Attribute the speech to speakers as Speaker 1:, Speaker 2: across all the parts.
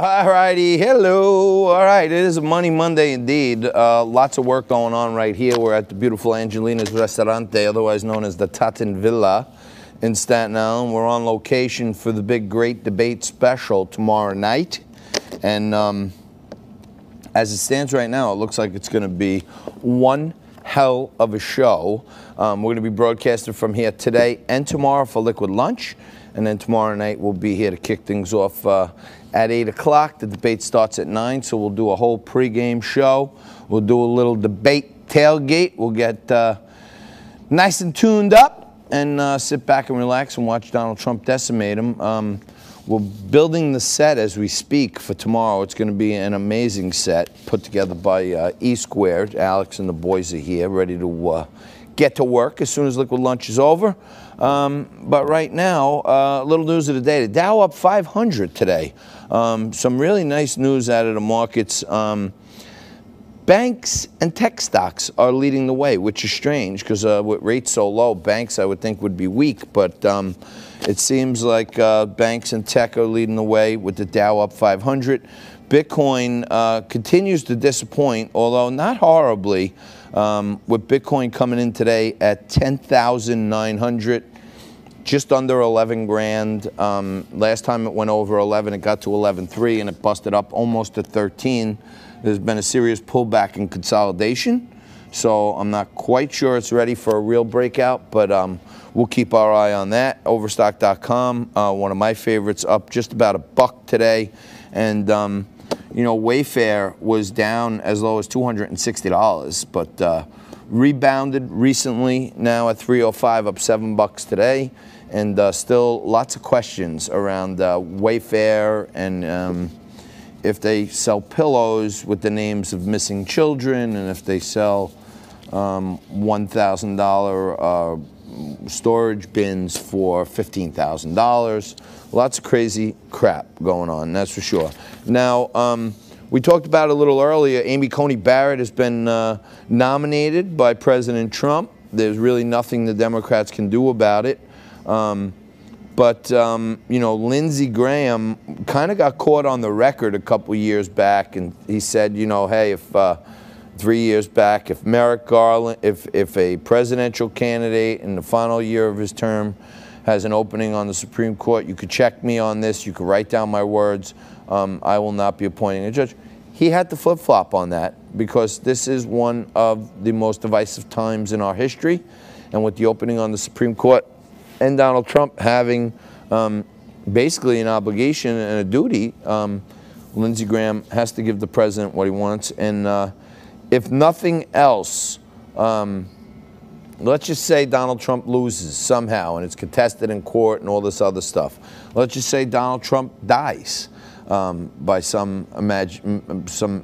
Speaker 1: All righty, hello. All right, it is a Money Monday indeed. Lots of work going on right here. We're at the beautiful Angelina's Restaurante, otherwise known as the Tatin Villa in Staten Island. We're on location for the big Great Debate Special tomorrow night. And as it stands right now, it looks like it's going to be one hell of a show. We're going to be broadcasting from here today and tomorrow for Liquid Lunch. And then tomorrow night we'll be here to kick things off at 8 o'clock. The debate starts at 9, so we'll do a whole pregame show. We'll do a little debate tailgate. We'll get nice and tuned up and sit back and relax and watch Donald Trump decimate him. We're building the set as we speak for tomorrow. It's going to be an amazing set put together by E Squared. Alex and the boys are here ready to get to work as soon as Liquid Lunch is over. But right now, a little news of the day. The Dow up 500 today. Some really nice news out of the markets. Banks and tech stocks are leading the way, which is strange because with rates so low, banks I would think would be weak. But it seems like banks and tech are leading the way with the Dow up 500. Bitcoin continues to disappoint, although not horribly. With Bitcoin coming in today at 10,900, just under 11 grand. Last time it went over 11, it got to 11.3 and it busted up almost to 13. There's been a serious pullback in consolidation, so I'm not quite sure it's ready for a real breakout, but we'll keep our eye on that. Overstock.com, one of my favorites, up just about $1 today, and you know, Wayfair was down as low as $260, but rebounded recently, now at $305, up $7 today, and still lots of questions around Wayfair and if they sell pillows with the names of missing children, and if they sell $1,000 storage bins for $15,000. Lots of crazy crap going on, that's for sure. Now, we talked about it a little earlier. Amy Coney Barrett has been nominated by President Trump. There's really nothing the Democrats can do about it. But you know, Lindsey Graham kind of got caught on the record a couple years back, and he said, you know, hey, if 3 years back, if Merrick Garland, if a presidential candidate in the final year of his term has an opening on the Supreme Court, you could check me on this, you could write down my words, I will not be appointing a judge. He had to flip-flop on that because this is one of the most divisive times in our history, and with the opening on the Supreme Court and Donald Trump having basically an obligation and a duty, Lindsey Graham has to give the president what he wants. And if nothing else, let's just say Donald Trump loses somehow and it's contested in court and all this other stuff. Let's just say Donald Trump dies by some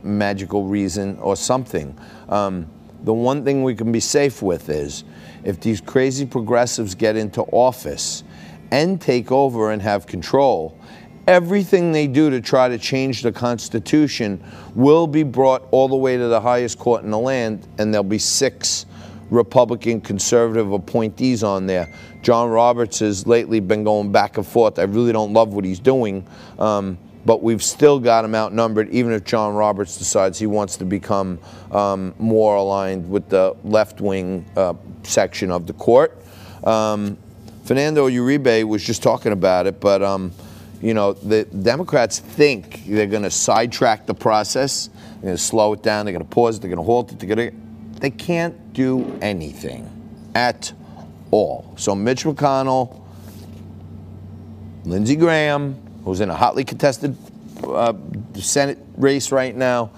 Speaker 1: magical reason or something. The one thing we can be safe with is if these crazy progressives get into office and take over and have control, everything they do to try to change the Constitution will be brought all the way to the highest court in the land, and there'll be 6 Republican conservative appointees on there. John Roberts has lately been going back and forth. I really don't love what he's doing, but we've still got him outnumbered, even if John Roberts decides he wants to become more aligned with the left-wing section of the court. Fernando Uribe was just talking about it, but you know, the Democrats think they're going to sidetrack the process, they're going to slow it down, they're going to pause it, they're going to halt it, they can't do anything at all. So Mitch McConnell, Lindsey Graham, who's in a hotly contested Senate race right now,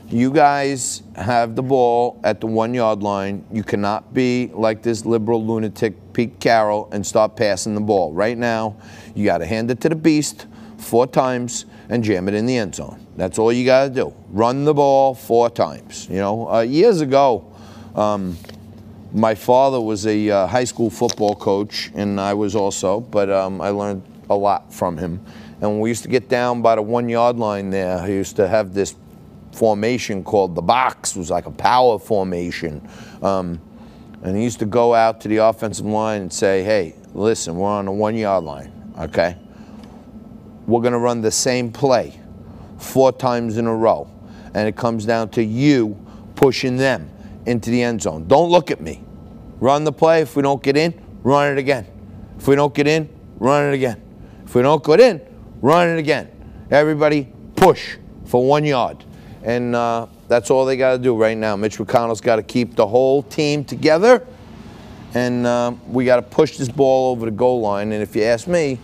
Speaker 1: you guys have the ball at the 1-yard line. You cannot be like this liberal lunatic Pete Carroll and start passing the ball. Right now, you got to hand it to the beast 4 times and jam it in the end zone. That's all you got to do. Run the ball 4 times. You know, years ago, my father was a high school football coach, and I was also, but I learned a lot from him. And when we used to get down by the 1-yard line there, he used to have this formation called the box. It was like a power formation. And he used to go out to the offensive line and say, hey, listen, we're on the 1-yard line, okay? we're going to run the same play 4 times in a row. And it comes down to you pushing them into the end zone. Don't look at me. Run the play. If we don't get in, run it again. If we don't get in, run it again. If we don't get in, run it again. Everybody push for 1 yard. And that's all they got to do right now. Mitch McConnell's got to keep the whole team together. And we got to push this ball over the goal line. And if you ask me,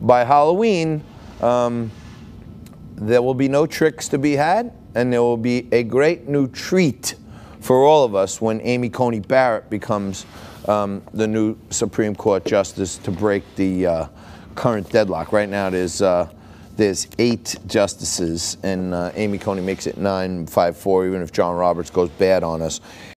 Speaker 1: by Halloween, there will be no tricks to be had. And there will be a great new treat for all of us when Coney Barrett becomes the new Supreme Court Justice to break the current deadlock. Right now there's 8 justices, and Coney makes it 9-5-4, even if John Roberts goes bad on us.